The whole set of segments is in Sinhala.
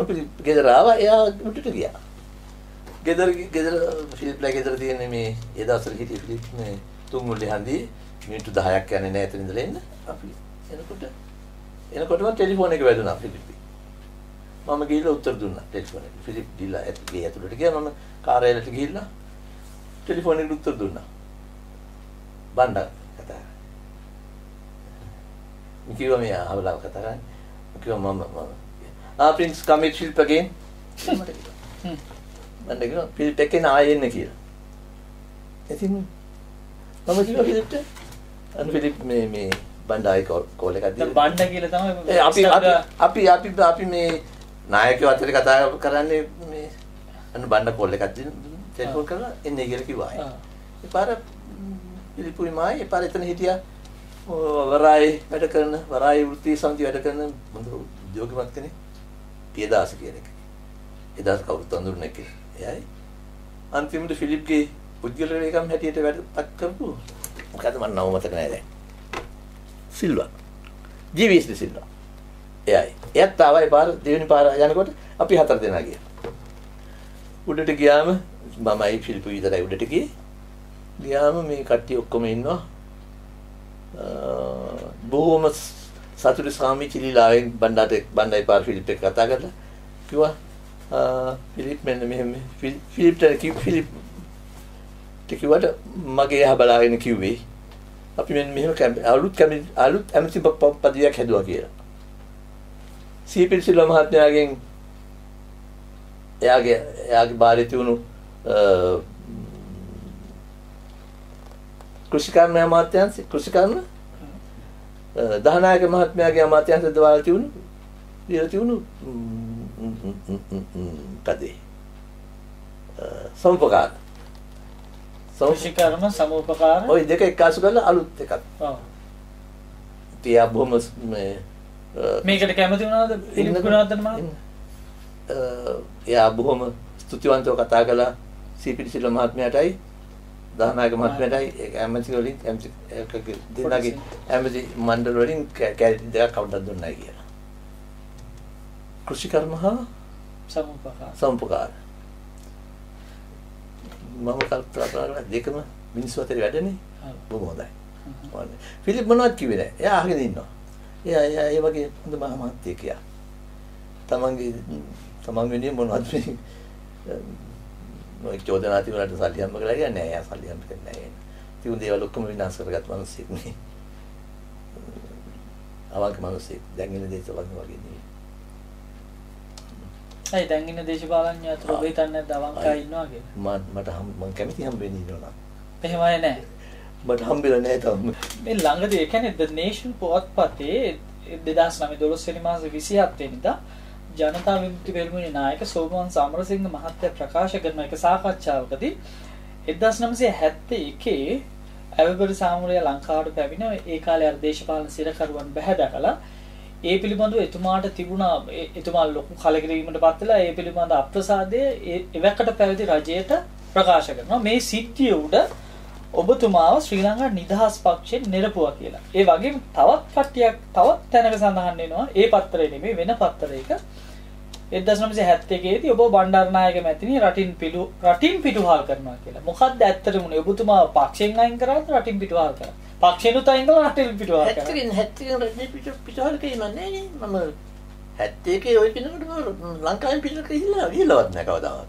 පිලිප් ගෙදර ආවා. එයා උඩට ගියා. ගෙදර ෆිලිප්ලා ගෙදර තියෙන මේ ඒ දවස්වල හිටිය ෆිලිප් මේ තුන්මුල්ලේ හන්දියේ මිනිත්තු 10ක් යන්නේ නැහැ එතන ඉඳලා එන්න. අපි එනකොටම ටෙලිෆෝන් එක වැදුනා ෆිලිප්. මම ගිහිල්ලා උත්තර දුන්නා ටෙලිෆෝන් එක. ෆිලිප් ගිහිල්ලා ගේ ඇතුළට ගියා. මම කාර්යාලයට ගිහිල්ලා ටෙලිෆෝන් එකට උත්තර දුන්නා. බණ්ඩා කතා. මම කිව්වා මේ ආවලා කතා කරන්නේ. මම කිව්වා මම Prince come with Philip again. මම කිව්වා ෆිලිප් එකෙන් ආයෙ එන්න කියලා. ඉතින් මම කිව්වා ෆිලිප්ට අන්න ෆිලිප් මේ බණ්ඩායි කෝල් එකක් දීලා බණ්ඩා කියලා තමයි අපි මේ නායකයෝ අතර කතා කරන්නේ මේ අන්න බණ්ඩා කෝල් එකක් දීලා ටෙලිෆෝන් කරලා එන්නේ කියලා කිව්වා. ඒ පාර ෆිලිප්ුයි මායි ඒ පාර එතන හිටියා වරායි වැඩ කරන වරායි වෘත්ති සමිතිය වැඩ කරන මොඳ උද්‍යෝගිමත් කෙනෙක් පියදාස කියන එක. එදාස් කවුරුත් අඳුරන්නේ නැහැ. එයයි අන්තිමට ෆිලිප්ගේ පුද්ගල වේගම් හැටියට වැඩ පත් කරපු මොකද මම නම මතක නැහැ දැන්. සිල්වා. ජීවිස් සිල්වා. එයයි. එයත් ආවයි පාර දෙවෙනි පාර යනකොට අපි හතර දෙනා ගියා. උඩට ගියාම මමයි ෆිලිප් විතරයි උඩට ගියේ. ගියාම මේ කට්ටිය ඔක්කොම ඉන්නවා. බොහොම සතුටු ස්වාමී චිලිලාවෙන් බණ්ඩායි පාර ෆිලිප් එක්ක කතා කරලා කිව්වා ෆිලිප් මෙන්න මෙහෙම ෆිලිප්ට කිව්වට මගේ එහා බලාගෙන කිව්වේ අපි මෙන්න මෙහෙම අලුත් ඇමති පදවියක් හැදුවා කියලා. සීපිල් සිල්වා මහත්මයාගෙන් එයාගේ බාරේ තියුණු කෘෂිකර්ම අමාත්‍යාංශ කෘෂිකර්ම දහනායක මහත්මයාගේ අමාත්‍යාංශ දවාලා තියුණු කදේ සමුපකාර කෘෂිකර්ම සමුපකාර ওই දෙක එක්කාසු කරලා අලුත් එකක්. ඔව්. තියා බොහොම මේකට කැමති වුණාද ෆිලිප් ගුණවර්ධන මහත්මයා? එයා බොහොම ස්තුතිවන්තව කතා කළා සීපිලි සිල්වා මහත්මයාටයි දහනායක මහත්මයාටයි ඇමති වලින් දෙන්නගේ ඇමති මණ්ඩල වලින් කැරටි දෙකක් කවුරුත් දුන්නා කියලා. කෘෂිකර්ම හා සමුපකාර මම කල්පනා කරලා දෙකම මිනිස්සු අතර වැඩනේ බොහොම හොඳයි. ෆිලිප් මොනවද කිව්වේ නැහැ. එයා අහගෙන ඉන්නවා. එයා ඒ වගේ හොඳ මහත්මයෙක් යා. තමන් වෙනුවෙන් මොනවද මේ මොකද චෝදනා තිබුණාට සල්ලි හම්බ කරලා ගියා නෑ. එයා සල්ලි හම්බ කරන්නේ නෑ. තියුන් දේවල් ඔක්කොම විනාශ කරගත් මිනිස්සෙක් නේ. අවංක මිනිස්සෙක්. දැන් ඉන්න දේශපාලන වගේ නෙවෙයි. ඇයි දැන් ඉන්න දේශපාලඥයෝ අතර ඔබ හිතන්නේ නැද්ද අවංකා ඉන්නවා කියලා? මට මම කැමති හම්බ වෙන්න ඉන්නවා. එහෙමයි නෑ. මට හම්බෙලා නෑ තාම. මේ ළඟදී ඒ කියන්නේ The Nation පුවත්පතේ 2009 12 වෙනි මාසේ 27 වෙනිදා ජනතා විමුක්ති පෙරමුණේ නායක සෝමවන් සමරසිංහ මහත්තයා ප්‍රකාශ කරන එක සාකච්ඡාවකදී 1971 ඇවබරි සාමුරයා ලංකාවට පැමිණ ඒ කාලේ අර දේශපාලන සිරකරුවන් බැහැදකලා ඒ පිළිබඳව එතුමාට තිබුණා එතුමා ලොකු කලකිරීමකට පත් වෙලා ඒ පිළිබඳ අප්‍රසාදය එවකට පැවති රජයට ප්‍රකාශ කරනවා මේ සිද්ධිය උඩ ඔබතුමාව ශ්‍රී ලංකා නිදහස් පක්ෂයෙන් නිරපුවා කියලා. ඒ වගේම තවත් කට්ටියක් තවත් තැනක සඳහන් වෙනවා ඒ පත්තරේ නෙමෙයි වෙන පත්තරයක 1971 දී ඔබ බණ්ඩාරනායක මැතිණිය රටින් පිටුහල් කරනවා කියලා. මොකක්ද ඇත්තටම උනේ? ඔබතුමා පක්ෂයෙන් අයින් කරාද රටින් පිටුහල් කරා? පක්ෂෙනුත් අයින් කළා රටින් පිටුහල් කරා. හැත්තිරින් රටින් පිටුහල් කීමන්නේ නේ මම 71 ඔය කෙනෙකුට ලංකාවෙන් පිටුහල් ගිහිල්ලවත් නෑ කවදාවත්.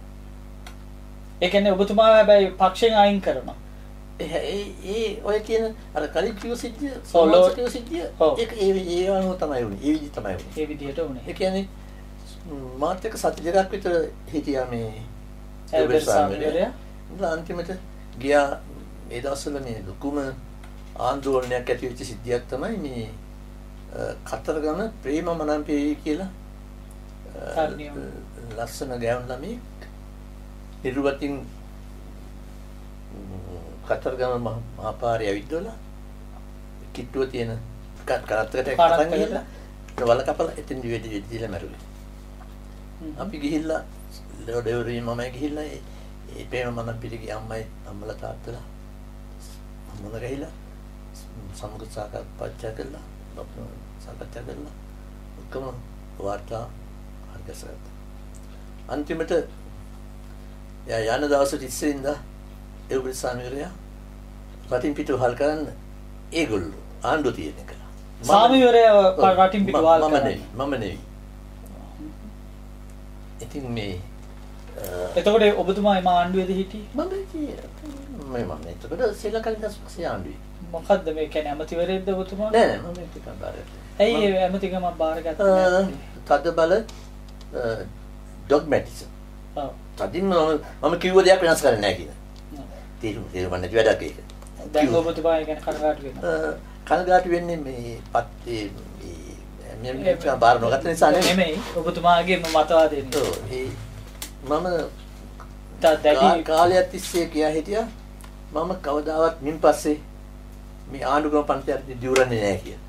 ඒ කියන්නේ ඔබතුමා හැබැයි පක්ෂයෙන් අයින් කරනවා. ඒ ඔය කියන අර කලින් කිව්ව සිද්ධිය සෝලෝ කිව්ව සිද්ධිය ඒක ඒ වගේ තමයි උනේ. ඒ විදිහ තමයි උනේ. ඒ විදිහට උනේ. ඒ කියන්නේ මාත් එක්ක සති දෙකක් විතර හිටියා මේ ඇල්බර්ට් සාමිවරයා. අන්තිමට ගියා ඒ දවස්වල මේ ලොකුම ආందోලනයක් ඇති වෙච්ච සිද්ධියක් තමයි මේ කතරගම ප්‍රේම මනම්පේ කියලා ලස්සන ගෑනු ළමෙක් නිරුවතින් කතරගම මහපාරේ ඇවිද්දලා කිට්ටුව තියෙන කරත්තකට කතන් ගිහලා වල කපලා එතෙන් වෙඩි දීලා මැරුවේ. අපි ගිහිල්ලා ලෝඩේවරින් මමයි ගිහිල්ලා ඒ ප්‍රේම මනම්පේගේ අම්මයි අම්මලා තාත්තලා මොන ගහිලා සමුගත සාකච්ඡා කළා ඔක්කොම වාර්තා හරියට අන්තිමට යන දවසට ඉස්සෙල්ලා ඒ උපසාමිවරයා රටින් පිටුවහල් කරන්න ඒගොල්ලෝ ආණ්ඩුව තියෙන එක. සාමිවරයා රටින් පිටුවහල් කරන්නේ මම නෙවෙයි. ඉතින් මේ එතකොට ඔබතුමා එම ආණ්ඩුවේද හිටියේ? මම එතකොට ශ්‍රී ලංකා නිදහස් ආණ්ඩුවේ. මොකද්ද මේ කියන්නේ ඇමතිවරයෙක්ද ඔබතුමා? නෑ මම ඒකම බාරගත්තා. ඇයි ඒ ඇමතිකම බාරගත්තේ? තද බල ඩොග්මැටිසම්. ඔව්. තදින් මම කිව්ව දෙයක් වෙනස් කරන්නේ නැහැ කියන. තේරුම් නැති වැඩක් ඒක. දැන් ඔබතුමා ගැන කනගාටු වෙනවා. කනගාටු වෙන්නේ මේ පත්තේ මේ බාර නොගත්ත නිසා නෙමෙයි ඔබතුමාගේ මතවාදය නේ. ඔව් මම කාලයක් තිස්සේ කියා හිටියා මම කවදාවත් මින් පස්සේ මේ ආණ්ඩුක්‍රම පන්තියට දියුරන්නේ නැහැ කියලා.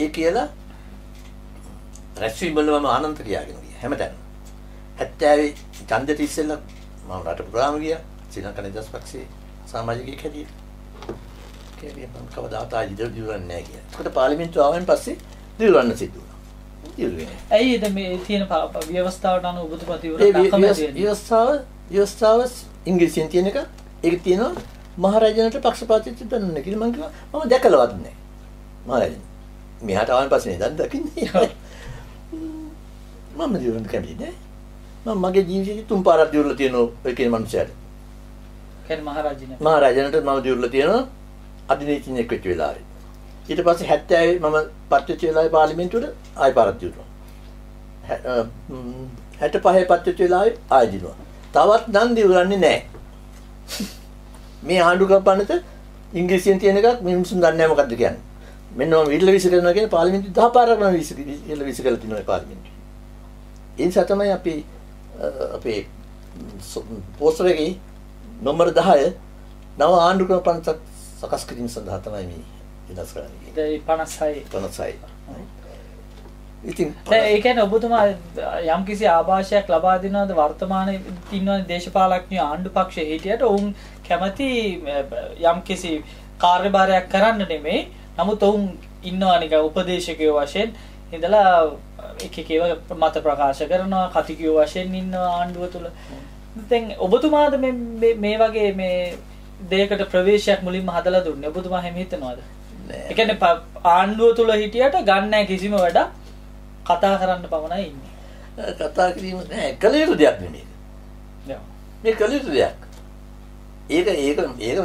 ඒ කියලා රැස්වීම වල මම ආනන්ත කියාගෙන ගියා හැමතැනම. 70 ඡන්දෙට ඉස්සෙල්ලා මම රට පුරාම ගියා ශ්‍රී ලංකා නිදහස් පක්ෂයේ සමාජිකයෙක් හැටියට. කේවිය මම කවදාවත් ආයෙ දියුරන්නේ නැහැ කියලා. ඒකට පාර්ලිමේන්තුව ආවෙන් පස්සේ දියුරන්න සිද්ධ වුණා. දියුරන්නේ. ඇයිද මේ තියෙන ව්‍යවස්ථාවට අනුව ඔබතුමා දියුරන්න ව්‍යවස්ථාව ඉංග්‍රීසියෙන් තියෙන එක ඒක තියෙනවා මහරජාණන්ට පක්ෂපාතීත්වය දන්නේ කියලා මම කිව්වා මම දැකලවත් නැහැ. මහරජාණන් මෙහාට ආවන් පස්සේ නේද දකින්නේ. මම දියුරන්න කැමති නෑ. මම මගේ ජීවිතේ 3 පාරක් දියුරලා තියෙනවා ඔය කියන මනුස්සයාට. කියන්නේ මහරජාණන්ට මම දියුරලා තියෙනවා අධිනීතිඥයෙක් වෙච්ච වෙලාවේ. ඊට පස්සේ 70 මම පත් වෙච්ච වෙලාවේ පාර්ලිමේන්තුවට ආයෙ පාරක් දියුරුවා. 65 පත් වෙච්ච වෙලාවේ ආයෙ දිනුවා. තවත් නම් දියුරන්නේ නෑ. මේ ආණ්ඩුක්‍රම පනත ඉංග්‍රීසියෙන් තියෙන එකක් මිනිස්සුන් දන්නේ නැහැ මොකද්ද කියන්නේ. මෙන්න මම විරල විස කරනවා කියන්නේ පාර්ලිමේන්තුවේ 10 පාරක් මම විස කරලා තිනවා පාර්ලිමේන්තුවේ. ඒ නිසා තමයි අපි අපේ පෝස්ටර් එකේ නම්බර 10 නව ආණ්ඩුක්‍රම පනතක් සකස් කිරීම සඳහා තමයි මේ විනාශ කරන්නේ. ඒ 56. ඉතින් ඒ කියන්නේ ඔබතුමා යම්කිසි ආభాෂයක් ලබා දෙනවද වර්තමානයේ ඉන්න දේශපාලඥයෝ ආණ්ඩු පක්ෂයේ හිටියට ඔවුන් කැමති යම්කිසි කාර්යභාරයක් කරන්න නෙමෙයි. නමුත් ඔවුන් ඉන්නවා නිකන් උපදේශකයෝ වශයෙන් ඉඳලා එක එක ඒවා මත ප්‍රකාශ කරනවා කතිකයෝ වශයෙන් ඉන්නවා ආණ්ඩුව තුල. දැන් ඔබතුමාද මේ වගේ මේ දෙයකට ප්‍රවේශයක් මුලින්ම හදලා දුන්නේ. ඔබතුමා හැම හිතනවාද? නෑ. ඒ කියන්නේ ආණ්ඩුව තුල හිටියට ගන්න නැහැ කිසිම වැඩක්. කතා කරන්න පමණයි ඉන්නේ. කතා කිරීම නෑ කළ යුතු දෙයක් නෙමෙයි. මේ කළ යුතු දෙයක්. ඒක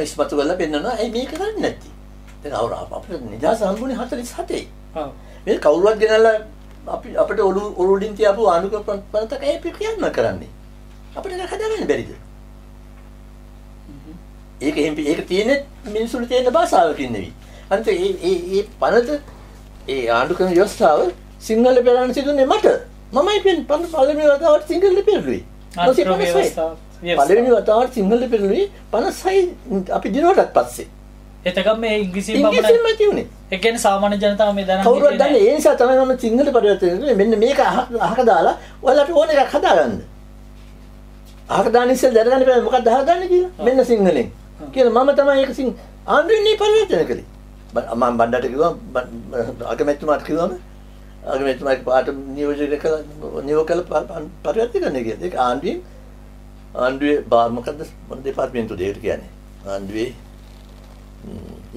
ඉස්මතු කරලා පෙන්නනවා. ඇයි මේක කරන්නේ නැත්තේ? දැන් අපිට නිදහස හම්බුනේ 47යි. ඔව්. මේ කවුරුවත් ගෙනල්ලා අපිට ඔළුවලින් තියාපු ආණ්ඩුක්‍රම පනතක ඒ පිටියක්ම කරන්නේ. අපිට ඒක හදාගන්න බැරිද? ඒක තියෙන්නේ මිනිසුන්ට තියෙන භාෂාවකින් නෙවෙයි. අනිත් ඒ පනත ඒ ආණ්ඩුක්‍රම ව්‍යවස්ථාව සිංහල පෙරාණ සිදුන්නේ මට. මමයි පළවෙනි වතාවට සිංහල පෙරළුවේ. පළවෙනි වතාවට සිංහල පෙරළුවේ 56 අපි දිනුවටත් පස්සේ. එතකම් මේ ඉංග්‍රීසියෙන් පමණයි තියුනේ. ඒ කියන්නේ සාමාන්‍ය ජනතාව මේ දැනන්නේ කවුරුත් දන්නේ ඒ නිසා තමයි මම සිංහල පරිවර්තනය කරේ. මෙන්න මේක අහක දාලා ඔයාලට ඕන එකක් හදාගන්න. අහක දාන්න ඉස්සෙල් දැනගන්න බෑ මොකක්ද අහගන්න කියලා. මෙන්න සිංහලෙන්. කියලා මම තමයි ඒක ආණ්ඩුවේ පරිවර්තනය කළේ. මම බණ්ඩාට කිව්වා අගමැතිතුමාට කිව්වම අගමැතිතුමාගේ පාට නියෝජනය කළ පරිවර්තනය කියලා. ඒක ආණ්ඩුවේ මොකද්ද මොන දෙපාර්තමේන්තුවද ඒකට කියන්නේ? ආණ්ඩුවේ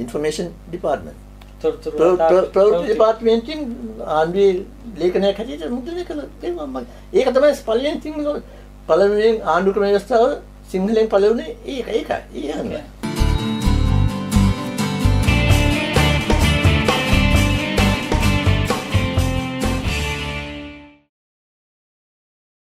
information department. ප්‍රවෘත්ති දෙපාර්තමේන්තුවෙන් ආණ්ඩුවේ ලේඛනයක් හැටියට මුද්‍රණය කළා. ඒක තමයි පළවෙනි ආණ්ඩුක්‍රම ව්‍යවස්ථාව සිංහලෙන් පළවෙනි ඒකයි.